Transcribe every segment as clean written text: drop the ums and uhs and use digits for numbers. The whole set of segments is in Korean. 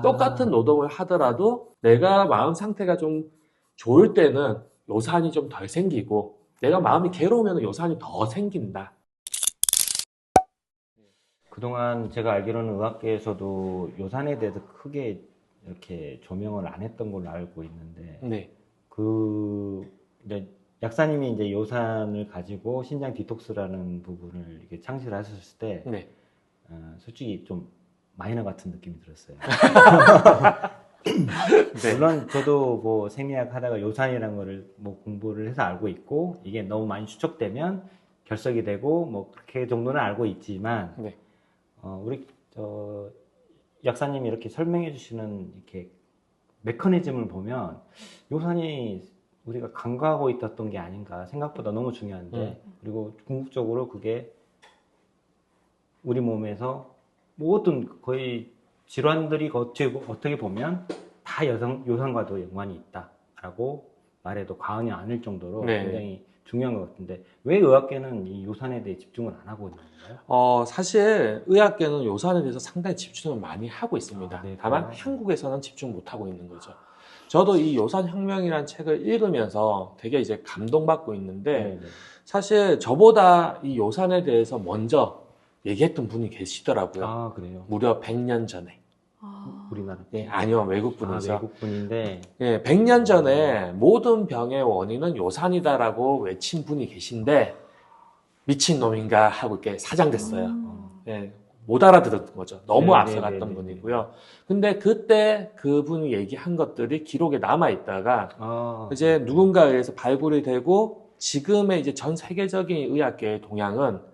똑같은 노동을 하더라도 내가 마음 상태가 좀 좋을 때는 요산이 좀 덜 생기고 내가 마음이 괴로우면 요산이 더 생긴다. 그동안 제가 알기로는 의학계에서도 요산에 대해서 크게 이렇게 조명을 안 했던 걸로 알고 있는데, 네. 이제 약사님이 이제 요산을 가지고 신장 디톡스라는 부분을 이렇게 창시를 하셨을 때, 네. 솔직히 좀 마이너 같은 느낌이 들었어요. 네. 물론 저도 뭐 생리학 하다가 요산이라는 거를 뭐 공부를 해서 알고 있고, 이게 너무 많이 축적되면 결석이 되고, 뭐 그렇게 정도는 알고 있지만, 네. 우리 약사님이 이렇게 설명해 주시는 이렇게 메커니즘을 보면 요산이 우리가 간과하고 있었던 게 아닌가, 생각보다 너무 중요한데, 그리고 궁극적으로 그게 우리 몸에서 모든 거의 질환들이 어떻게 보면 다 요산과도 연관이 있다라고 말해도 과언이 아닐 정도로 네. 굉장히 중요한 것 같은데, 왜 의학계는 이 요산에 대해 집중을 안 하고 있는 건가요? 사실 의학계는 요산에 대해서 상당히 집중을 많이 하고 있습니다. 네, 다만 그래요? 한국에서는 집중 못 하고 있는 거죠. 저도 이 요산혁명이라는 책을 읽으면서 되게 이제 감동받고 있는데, 네네. 사실 저보다 이 요산에 대해서 먼저 얘기했던 분이 계시더라고요. 아, 그래요? 무려 100년 전에. 우리나라? 예, 아니요, 외국 분이죠. 외국 분인데, 예, 100년 전에 모든 병의 원인은 요산이다라고 외친 분이 계신데, 미친놈인가 하고 이렇게 사장됐어요. 예, 못 알아들었던 거죠. 너무 앞서갔던 분이고요. 근데 그때 그분이 얘기한 것들이 기록에 남아있다가 이제 누군가에 의해서 발굴이 되고 지금의 이제 전 세계적인 의학계의 동향은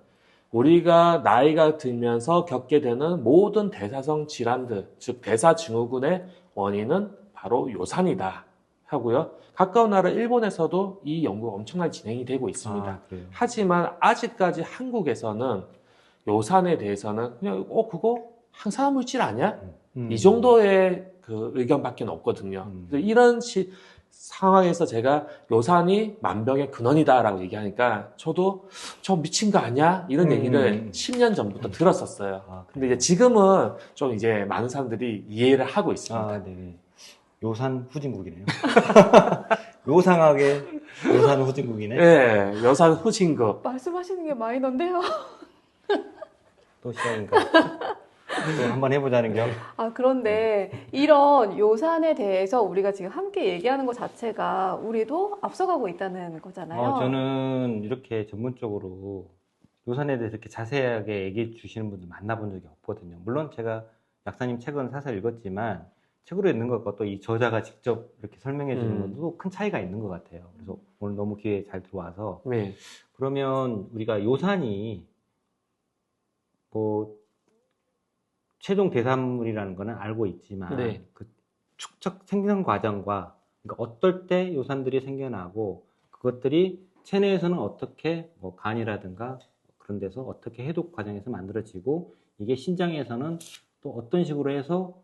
우리가 나이가 들면서 겪게 되는 모든 대사성 질환들, 즉 대사증후군의 원인은 바로 요산이다 하고요. 가까운 나라 일본에서도 이 연구가 엄청나게 진행이 되고 있습니다. 그래요? 하지만 아직까지 한국에서는 요산에 대해서는 그냥 그거 항산화 물질 아니야? 이 정도의 그 의견밖에 없거든요. 그래서 이런 상황에서 제가 요산이 만병의 근원이다라고 얘기하니까 저도 저 미친 거 아니야? 이런 얘기를 10년 전부터 들었었어요. 근데 이제 지금은 좀 이제 많은 사람들이 이해를 하고 있습니다. 네. 요산 후진국이네요. 요상하게 요산 후진국이네. 네, 요산 후진국. 말씀하시는 게 마이너인데요. 또 시작인가? 또 한번 해보자는 겸. 그런데 이런 요산에 대해서 우리가 지금 함께 얘기하는 것 자체가 우리도 앞서가고 있다는 거잖아요. 저는 이렇게 전문적으로 요산에 대해서 이렇게 자세하게 얘기해 주시는 분들 만나본 적이 없거든요. 물론 제가 약사님 책은 사서 읽었지만 책으로 읽는 것과 또 이 저자가 직접 이렇게 설명해 주는 것도 큰 차이가 있는 것 같아요. 그래서 오늘 너무 기회에 잘 들어와서. 네. 그러면 우리가 요산이 뭐 최종 대사물이라는 거는 알고 있지만, 네. 그 축적 생성 과정과, 그러니까 어떨 때 요산들이 생겨나고 그것들이 체내에서는 어떻게 뭐 간이라든가 그런 데서 어떻게 해독 과정에서 만들어지고, 이게 신장에서는 또 어떤 식으로 해서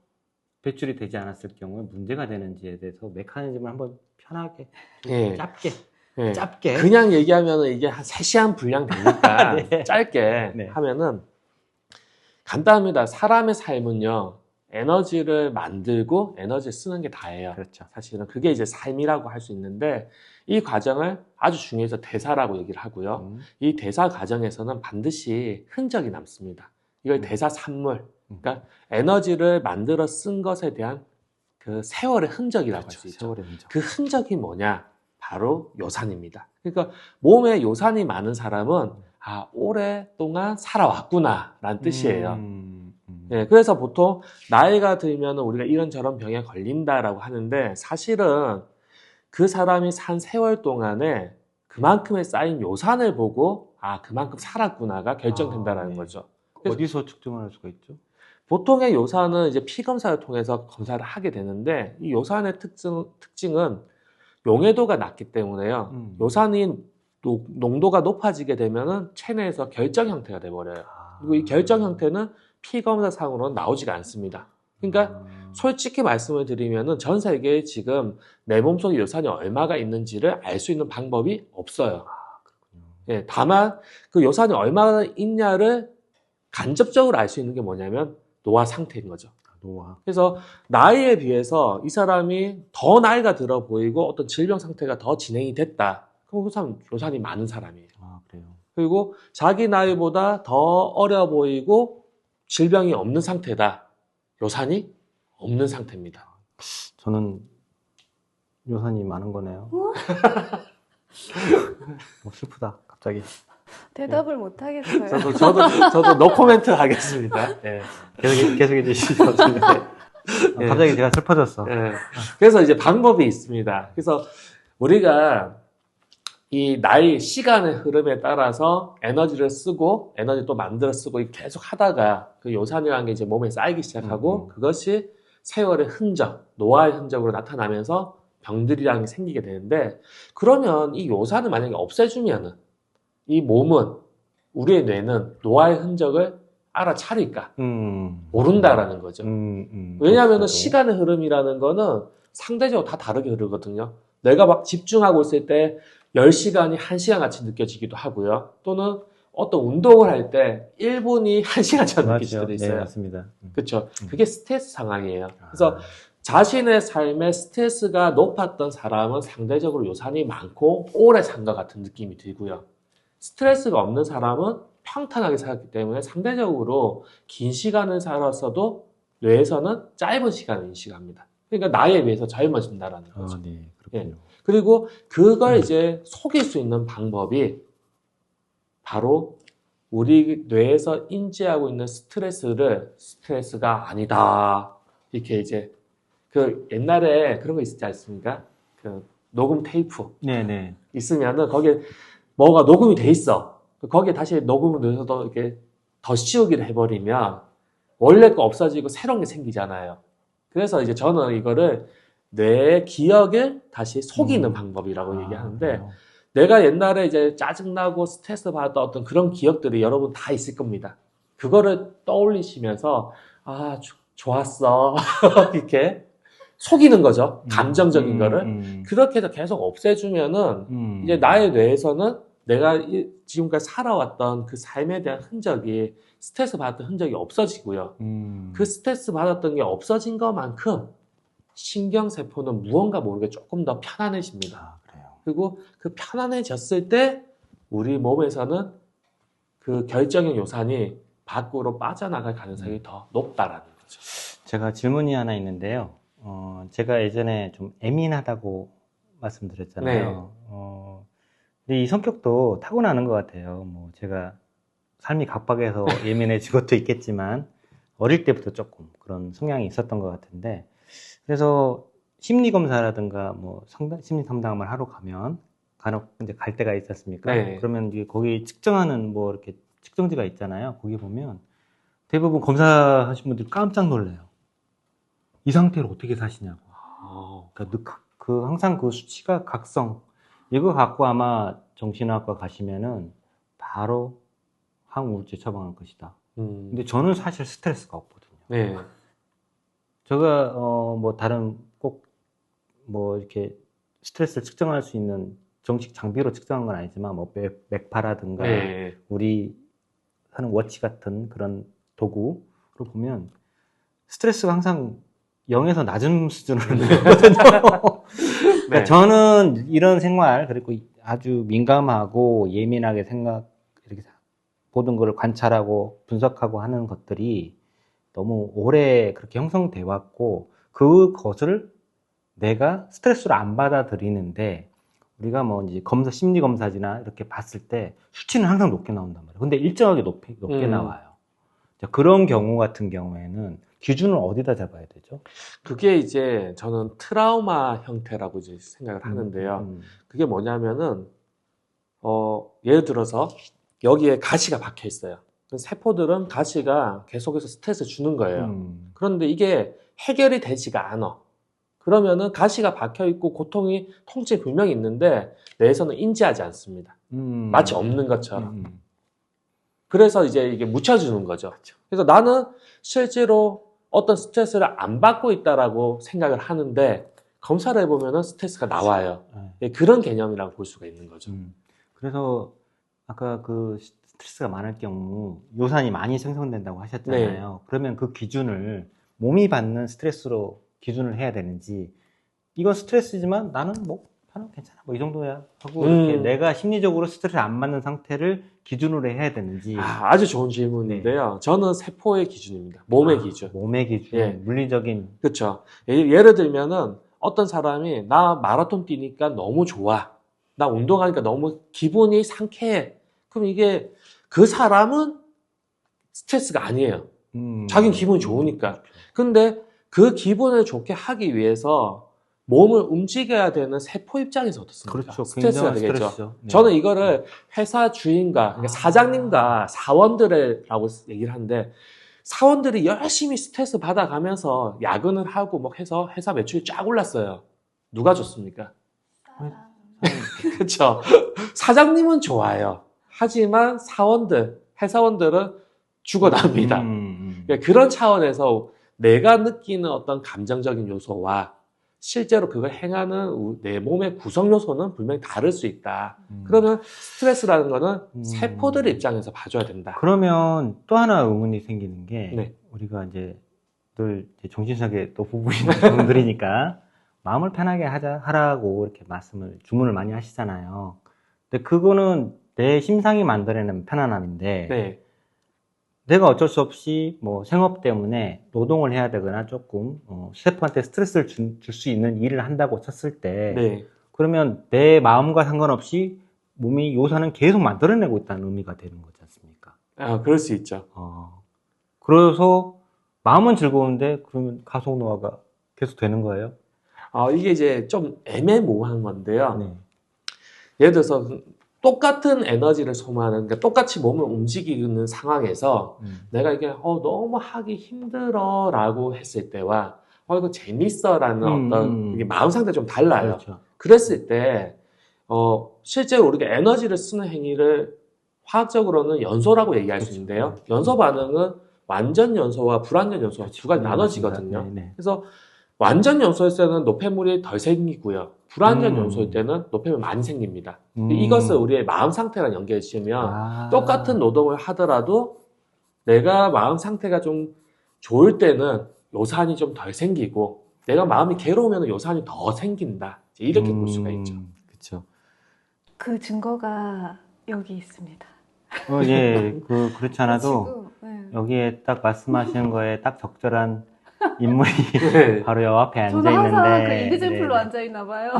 배출이 되지 않았을 경우에 문제가 되는지에 대해서 메커니즘을 한번 편하게 네. 짧게 그냥 얘기하면 이게 한 3시간 분량 되니까 네. 짧게 네. 하면은 간단합니다. 사람의 삶은요, 에너지를 만들고 에너지를 쓰는 게 다예요. 그렇죠. 사실은 그게 이제 삶이라고 할 수 있는데, 이 과정을 아주 중요해서 대사라고 얘기를 하고요. 이 대사 과정에서는 반드시 흔적이 남습니다. 이걸 대사 산물, 그러니까 에너지를 만들어 쓴 것에 대한 그 세월의 흔적이라고 할 수 있죠. 세월의 흔적. 그 흔적이 뭐냐? 바로 요산입니다. 그러니까 몸에 요산이 많은 사람은 오랫동안 살아왔구나 라는 뜻이에요. 네, 그래서 보통 나이가 들면 우리가 이런저런 병에 걸린다라고 하는데, 사실은 그 사람이 산 세월 동안에 그만큼의 쌓인 요산을 보고 그만큼 살았구나가 결정된다라는 거죠. 어디서 측정할 수가 있죠? 보통의 요산은 이제 피 검사를 통해서 검사를 하게 되는데, 이 요산의 특징은 용해도가 낮기 때문에요. 요산이 농도가 높아지게 되면은 체내에서 결정 형태가 돼버려요. 그리고 이 결정 형태는 피 검사상으로는 나오지가 않습니다. 그러니까 솔직히 말씀을 드리면은 전 세계에 지금 내 몸속에 요산이 얼마가 있는지를 알 수 있는 방법이 없어요. 예, 다만 그 요산이 얼마나 있냐를 간접적으로 알 수 있는 게 뭐냐면 노화 상태인 거죠. 노화. 그래서 나이에 비해서 이 사람이 더 나이가 들어 보이고 어떤 질병 상태가 더 진행이 됐다. 그럼 그 사람 요산이 많은 사람이에요. 아, 그래요. 그리고 자기 나이보다 더 어려 보이고 질병이 없는 상태다. 요산이 없는 상태입니다. 저는 요산이 많은 거네요. 슬프다, 갑자기. 대답을 못 하겠어요. 저도 노코멘트 하겠습니다. 예. 계속 해주시죠. 예. 갑자기 제가 슬퍼졌어. 예. 그래서 이제 방법이 있습니다. 그래서 우리가 이 나이, 시간의 흐름에 따라서 에너지를 쓰고, 에너지 또 만들어 쓰고, 계속 하다가 그 요산이라는 게 이제 몸에 쌓이기 시작하고, 그것이 세월의 흔적, 노화의 흔적으로 나타나면서 병들이라는 게 생기게 되는데, 그러면 이 요산을 만약에 없애주면은, 이 몸은, 우리의 뇌는 노화의 흔적을 알아차릴까? 모른다라는 거죠. 왜냐하면 그렇죠. 시간의 흐름이라는 거는 상대적으로 다 다르게 흐르거든요. 내가 막 집중하고 있을 때 10시간이 1시간 같이 느껴지기도 하고요. 또는 어떤 운동을 할 때 1분이 1시간처럼 느껴질 때도 있어요. 네, 맞습니다. 그렇죠. 그게 스트레스 상황이에요. 그래서 자신의 삶에 스트레스가 높았던 사람은 상대적으로 요산이 많고 오래 산 것 같은 느낌이 들고요. 스트레스가 없는 사람은 평탄하게 살았기 때문에 상대적으로 긴 시간을 살았어도 뇌에서는 짧은 시간을 인식합니다. 그러니까 나이에 비해서 젊어진다라는 거죠. 네, 그렇군요. 그리고 그걸 이제 속일 수 있는 방법이 바로 우리 뇌에서 인지하고 있는 스트레스를 스트레스가 아니다. 이렇게 이제 그 옛날에 그런 거 있지 않습니까? 그 녹음 테이프 네네. 있으면은 거기에 뭐가 녹음이 돼 있어. 거기에 다시 녹음을 넣어서 이렇게 더 씌우기를 해버리면 원래 거 없어지고 새로운 게 생기잖아요. 그래서 이제 저는 이거를 뇌의 기억을 다시 속이는 방법이라고 얘기하는데, 그래요? 내가 옛날에 이제 짜증나고 스트레스 받았던 어떤 그런 기억들이 여러분 다 있을 겁니다. 그거를 떠올리시면서, 아, 좋았어. 이렇게 속이는 거죠. 감정적인 거를. 그렇게 해서 계속 없애주면은, 이제 나의 뇌에서는 내가 지금까지 살아왔던 그 삶에 대한 흔적이, 스트레스 받았던 흔적이 없어지고요. 그 스트레스 받았던 게 없어진 것만큼 신경세포는 무언가 모르게 조금 더 편안해집니다. 그래요. 그리고 그 편안해졌을 때 우리 몸에서는 그 결정형 요산이 밖으로 빠져나갈 가능성이 더 높다라는 거죠. 제가 질문이 하나 있는데요. 제가 예전에 좀 예민하다고 말씀드렸잖아요. 근데 이 성격도 타고나는 것 같아요. 뭐 제가 삶이 각박해서 예민해진 것도 있겠지만 어릴 때부터 조금 그런 성향이 있었던 것 같은데, 그래서 심리 검사라든가 뭐 심리 상담을 하러 가면 간혹 이제 갈 때가 있지 않습니까? 네. 그러면 이제 거기 측정하는 뭐 이렇게 측정지가 있잖아요. 거기 보면 대부분 검사하신 분들이 깜짝 놀래요. 이 상태로 어떻게 사시냐고. 그러니까 항상 그 수치가 각성. 이거 갖고 아마 정신학과 가시면은 바로 항우울제 처방할 것이다. 근데 저는 사실 스트레스가 없거든요. 네. 제가 뭐 다른 꼭 뭐 이렇게 스트레스를 측정할 수 있는 정식 장비로 측정한 건 아니지만 뭐 맥파라든가 네. 우리 하는 워치 같은 그런 도구로 보면 스트레스가 항상 0에서 낮은 수준으로 느껴거든요. 그러니까 네. 저는 이런 생활, 그리고 아주 민감하고 예민하게 이렇게 모든 걸 관찰하고 분석하고 하는 것들이 너무 오래 그렇게 형성돼 왔고, 그것을 내가 스트레스로 안 받아들이는데, 우리가 뭐 이제 심리 검사지나 이렇게 봤을 때 수치는 항상 높게 나온단 말이에요. 근데 일정하게 높게 나와요. 자, 그런 경우 같은 경우에는 기준을 어디다 잡아야 되죠? 그게 이제 저는 트라우마 형태라고 이제 생각을 하는데요. 그게 뭐냐면은, 예를 들어서 여기에 가시가 박혀 있어요. 세포들은 가시가 계속해서 스트레스 주는 거예요. 그런데 이게 해결이 되지가 않아. 그러면은 가시가 박혀 있고 고통이 통증이 분명히 있는데 뇌에서는 인지하지 않습니다. 마치 없는 것처럼. 그래서 이제 이게 묻혀주는 거죠. 그렇죠. 그래서 나는 실제로 어떤 스트레스를 안 받고 있다라고 생각을 하는데 검사를 해보면은 스트레스가 나와요. 그런 개념이라고 볼 수가 있는 거죠. 그래서 아까 그 스트레스가 많을 경우 요산이 많이 생성된다고 하셨잖아요. 그러면 그 기준을 몸이 받는 스트레스로 기준을 해야 되는지, 이건 스트레스지만 나는 뭐 괜찮아 뭐 이 정도야 하고 이렇게 내가 심리적으로 스트레스 안 받는 상태를 기준으로 해야 되는지. 아주 좋은 질문인데요. 저는 세포의 기준입니다. 몸의 기준. 몸의 기준, 예. 물리적인. 그렇죠. 예를 들면은 어떤 사람이 나 마라톤 뛰니까 너무 좋아. 나 운동하니까 너무 기분이 상쾌해. 그럼 이게 그 사람은 스트레스가 아니에요. 자기는 기분이 좋으니까. 근데 그 기분을 좋게 하기 위해서 몸을 움직여야 되는 세포 입장에서 어떻습니까? 그렇죠. 스트레스가 굉장한 되겠죠. 스트레스죠. 네. 저는 이거를 회사 주인과 그러니까 사장님과 사원들이라고 얘기를 하는데, 사원들이 열심히 스트레스 받아가면서 야근을 하고 뭐 해서 회사 매출이 쫙 올랐어요. 누가 좋습니까? 그렇죠. 사장님은 좋아요. 하지만 회사원들은 죽어납니다. 그러니까 그런 차원에서 내가 느끼는 어떤 감정적인 요소와 실제로 그걸 행하는 내 몸의 구성 요소는 분명히 다를 수 있다. 그러면 스트레스라는 거는 세포들 입장에서 봐줘야 된다. 그러면 또 하나 의문이 생기는 게, 네. 우리가 이제 늘 이제 정신학의 또 부부인 분들이니까 마음을 편하게 하라고 이렇게 주문을 많이 하시잖아요. 근데 그거는 내 심상이 만들어내는 편안함인데, 네. 내가 어쩔 수 없이 뭐 생업 때문에 노동을 해야 되거나 조금 셰프한테 스트레스를 줄 수 있는 일을 한다고 쳤을 때, 네. 그러면 내 마음과 상관없이 몸이 요산은 계속 만들어내고 있다는 의미가 되는 거지 않습니까? 그럴 수 있죠. 그래서 마음은 즐거운데 그러면 가속 노화가 계속 되는 거예요? 이게 이제 좀 애매모호한 건데요. 네. 예를 들어서 똑같은 에너지를 소모하는, 그러니까 똑같이 몸을 움직이는 상황에서 내가 이게 너무 하기 힘들어 라고 했을 때와 이거 재밌어 라는 어떤 이게 마음 상태가 좀 달라요. 그렇죠. 그랬을 때 실제로 우리가 에너지를 쓰는 행위를 화학적으로는 연소라고 얘기할 수 있는데요. 연소 반응은 완전 연소와 불완전 연소 두 가지 나눠지거든요. 네. 그래서 완전 연소일 때는 노폐물이 덜 생기고요. 불완전 연소일 때는 노폐물이 많이 생깁니다. 이것을 우리의 마음 상태랑 연결해 주시면 똑같은 노동을 하더라도 내가 마음 상태가 좀 좋을 때는 요산이 좀 덜 생기고, 내가 마음이 괴로우면 요산이 더 생긴다. 이렇게 볼 수가 있죠. 그렇죠. 그 증거가 여기 있습니다. 예, 그렇지 않아도 지금, 네. 여기에 딱 말씀하시는 거에 딱 적절한 인물이 네. 바로 여 앞에 앉아 저는 항상 그 있는데. 인디젠플로 앉아있나 봐요.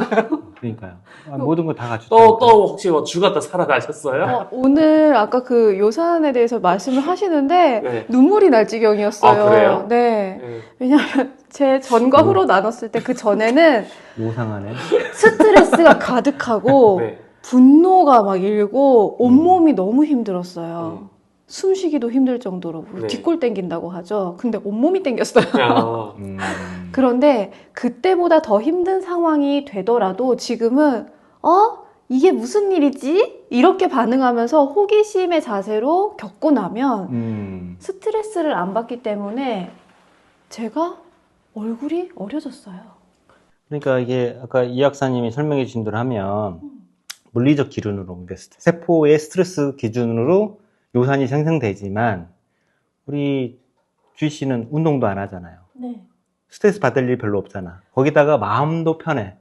그러니까요. 모든 거 다 갖췄죠. 또 혹시 죽었다 살아나셨어요? 오늘 아까 그 요산에 대해서 말씀을 하시는데 네. 눈물이 날 지경이었어요. 그래요? 네. 네. 왜냐하면 제 전과 후로 나눴을 때 그 전에는 요상하네. 스트레스가 가득하고 네. 분노가 막 일고 온몸이 너무 힘들었어요. 숨쉬기도 힘들 정도로 네. 뒷골 땡긴다고 하죠. 근데 온몸이 땡겼어요. 그런데 그때보다 더 힘든 상황이 되더라도 지금은 이게 무슨 일이지? 이렇게 반응하면서 호기심의 자세로 겪고 나면 스트레스를 안 받기 때문에 제가 얼굴이 어려졌어요. 그러니까 이게 아까 이 약사님이 설명해 주신 대로 하면 물리적 기준으로, 그러니까 세포의 스트레스 기준으로 요산이 생성되지만 우리 주희 씨는 운동도 안 하잖아요. 네. 스트레스 받을 일 별로 없잖아. 거기다가 마음도 편해.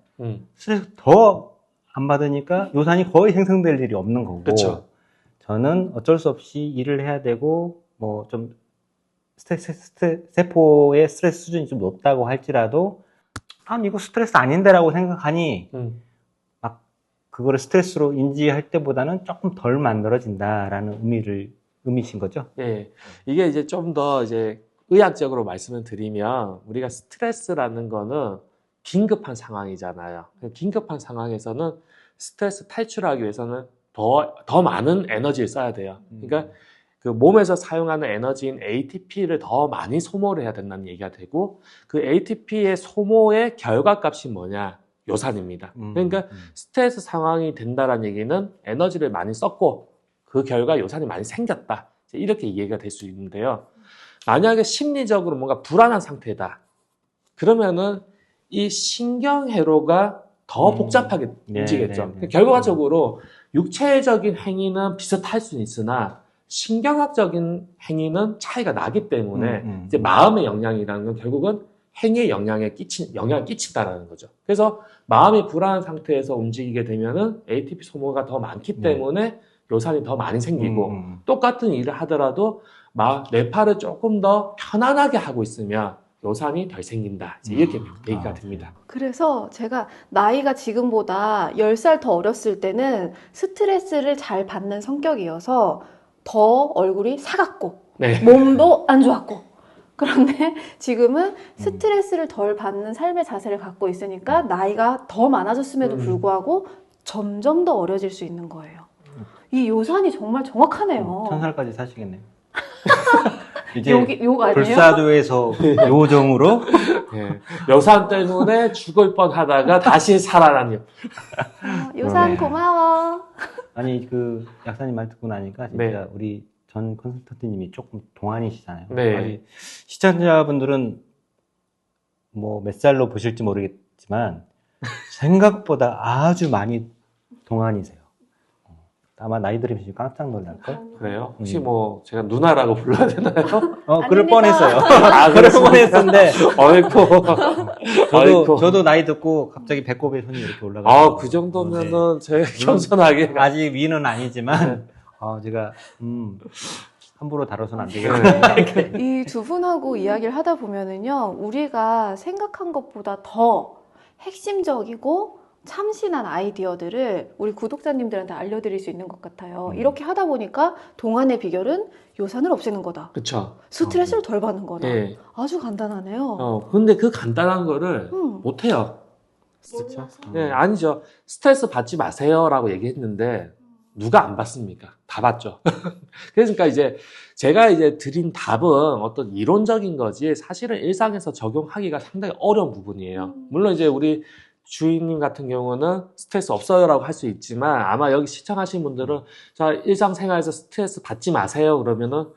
스트레스 더 안 받으니까 요산이 거의 생성될 일이 없는 거고. 그쵸. 저는 어쩔 수 없이 일을 해야 되고 뭐 좀 세포의 스트레스 수준이 좀 높다고 할지라도 이거 스트레스 아닌데라고 생각하니 막 그거를 스트레스로 인지할 때보다는 조금 덜 만들어진다라는 의미신 거죠? 예. 이게 이제 좀 더 이제 의학적으로 말씀을 드리면, 우리가 스트레스라는 거는 긴급한 상황이잖아요. 긴급한 상황에서는 스트레스 탈출하기 위해서는 더 많은 에너지를 써야 돼요. 그러니까 그 몸에서 사용하는 에너지인 ATP를 더 많이 소모를 해야 된다는 얘기가 되고, 그 ATP의 소모의 결과값이 뭐냐? 요산입니다. 그러니까 스트레스 상황이 된다는 얘기는 에너지를 많이 썼고 그 결과 요산이 많이 생겼다. 이렇게 이해가 될 수 있는데요. 만약에 심리적으로 뭔가 불안한 상태다. 그러면은 이 신경회로가 더 복잡하게 움직이겠죠. 네. 결과적으로 육체적인 행위는 비슷할 수는 있으나 신경학적인 행위는 차이가 나기 때문에 이제 마음의 영향이라는 건 결국은 행위에 영향을 끼친다라는 거죠. 그래서 마음이 불안한 상태에서 움직이게 되면은 ATP 소모가 더 많기 때문에 요산이 더 많이 생기고 똑같은 일을 하더라도 뇌파를 조금 더 편안하게 하고 있으면 요산이 덜 생긴다. 이제 이렇게 얘기가 됩니다. 그래서 제가 나이가 지금보다 10살 더 어렸을 때는 스트레스를 잘 받는 성격이어서 더 얼굴이 사갑고 네. 몸도 안 좋았고 그런데 지금은 스트레스를 덜 받는 삶의 자세를 갖고 있으니까 나이가 더 많아졌음에도 불구하고 점점 더 어려질 수 있는 거예요. 이 요산이 정말 정확하네요. 1000살까지 사시겠네요. 이제 욕 아니에요? 불사조에서 요정으로 네. 요산 때문에 죽을 뻔하다가 다시 살아나는. 요산 네. 고마워. 아니 그 약사님 말 듣고 나니까 진짜 네. 우리 전 컨설턴트님이 조금 동안이시잖아요. 네. 아직 시청자분들은 뭐 몇 살로 보실지 모르겠지만 생각보다 아주 많이 동안이세요. 아마 나이 들으시면 깜짝 놀랄걸? 그래요? 혹시 뭐 제가 누나라고 불러야 되나요? 그럴 아닙니다. 뻔했어요. 아, 그럴 뻔했는데 어이쿠. 저도 나이 듣고 갑자기 배꼽에 손이 이렇게 올라가요. 아, 그 정도면은 제가 겸손하게. 아직 위는 아니지만 제가 함부로 다뤄서는 안 되겠네요. 이 두 분하고 이야기를 하다 보면은요, 우리가 생각한 것보다 더 핵심적이고 참신한 아이디어들을 우리 구독자님들한테 알려드릴 수 있는 것 같아요. 이렇게 하다 보니까 동안의 비결은 요산을 없애는 거다. 그쵸. 스트레스를 덜 받는 거다. 예. 아주 간단하네요. 근데 그 간단한 거를 음. 못해요. 그렇죠? 예, 아니죠. 스트레스 받지 마세요라고 얘기했는데, 누가 안 받습니까? 다 받죠. 그러니까 이제 제가 이제 드린 답은 어떤 이론적인 거지, 사실은 일상에서 적용하기가 상당히 어려운 부분이에요. 물론 이제 우리 주인님 같은 경우는 스트레스 없어요라고 할 수 있지만 아마 여기 시청하신 분들은 자 일상생활에서 스트레스 받지 마세요 그러면은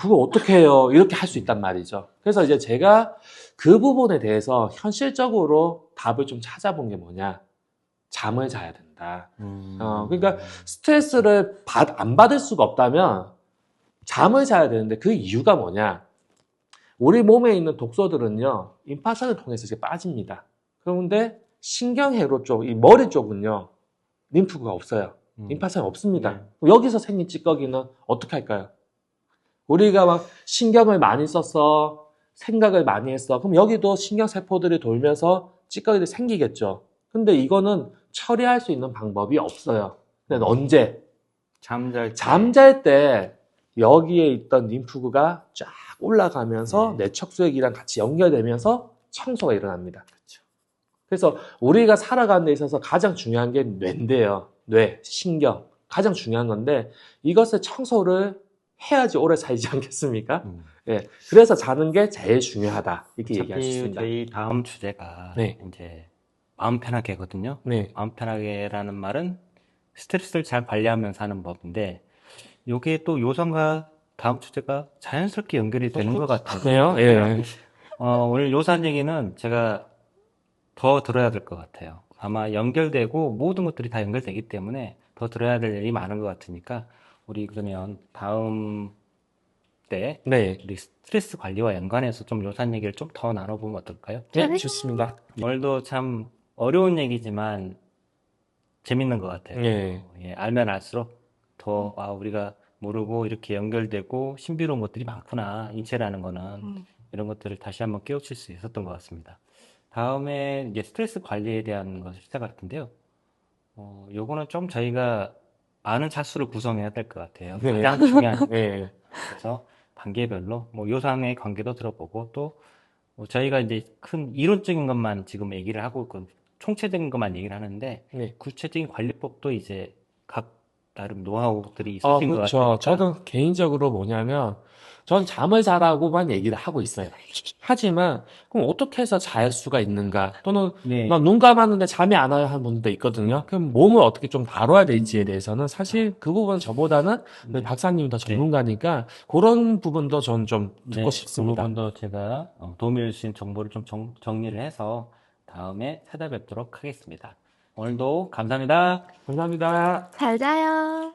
그거 어떻게 해요 이렇게 할 수 있단 말이죠. 그래서 이제 제가 그 부분에 대해서 현실적으로 답을 좀 찾아본 게 뭐냐, 잠을 자야 된다. 그러니까 스트레스를 안 받을 수가 없다면 잠을 자야 되는데 그 이유가 뭐냐, 우리 몸에 있는 독소들은요 임파선을 통해서 이제 빠집니다. 그런데 신경회로 쪽, 이 머리 쪽은요, 림프가 없어요. 임파선이 없습니다. 여기서 생긴 찌꺼기는 어떻게 할까요? 우리가 막 신경을 많이 썼어, 생각을 많이 했어. 그럼 여기도 신경세포들이 돌면서 찌꺼기들이 생기겠죠. 근데 이거는 처리할 수 있는 방법이 없어요. 근데 언제? 잠잘 때 여기에 있던 림프구가 쫙 올라가면서 뇌척수액이랑 같이 연결되면서 청소가 일어납니다. 그래서 우리가 살아가는 데 있어서 가장 중요한 게 뇌인데요. 뇌, 신경. 가장 중요한 건데 이것을 청소를 해야지 오래 살지 않겠습니까? 예. 그래서 자는 게 제일 중요하다. 이렇게 얘기할 수 있습니다. 저희 다음 주제가 이제 마음 편하게거든요. 네. 마음 편하게라는 말은 스트레스를 잘 관리하면서 하는 법인데 요게 또 요산과 다음 주제가 자연스럽게 연결이 되는 것 같아요. 예. 오늘 요산 얘기는 제가 더 들어야 될 것 같아요. 아마 연결되고 모든 것들이 다 연결되기 때문에 더 들어야 될 일이 많은 것 같으니까 우리 그러면 다음 때 우리 스트레스 관리와 연관해서 좀 요산 얘기를 좀 더 나눠보면 어떨까요? 네, 좋습니다. 오늘도 참 어려운 얘기지만 재밌는 것 같아요. 알면 알수록 더 우리가 모르고 이렇게 연결되고 신비로운 것들이 많구나, 인체라는 거는. 이런 것들을 다시 한번 깨우칠 수 있었던 것 같습니다. 다음에 이제 스트레스 관리에 대한 것을 시작할 텐데요. 요거는 좀 저희가 아는 차수를 구성해야 될 것 같아요. 가장 중요한. 그래서 단계별로 요산의 관계도 들어보고 또 저희가 이제 큰 이론적인 것만 지금 얘기를 하고 있고 총체적인 것만 얘기를 하는데 구체적인 관리법도 이제 각 나름 노하우들이 있으신 것 같아요. 저는 개인적으로 뭐냐면 전 잠을 자라고만 얘기를 하고 있어요. 하지만 그럼 어떻게 해서 잘 수가 있는가, 또는 나 눈 감았는데 잠이 안 와요 하는 분도 있거든요. 그럼 몸을 어떻게 좀 다뤄야 될지에 대해서는 사실 그 부분은 저보다는 박사님이 더 전문가니까 그런 부분도 전 좀 듣고 싶습니다. 그 부분도 제가 도움이 될 수 있는 정보를 좀 정리를 해서 다음에 찾아뵙도록 하겠습니다. 오늘도 감사합니다. 감사합니다. 잘 자요.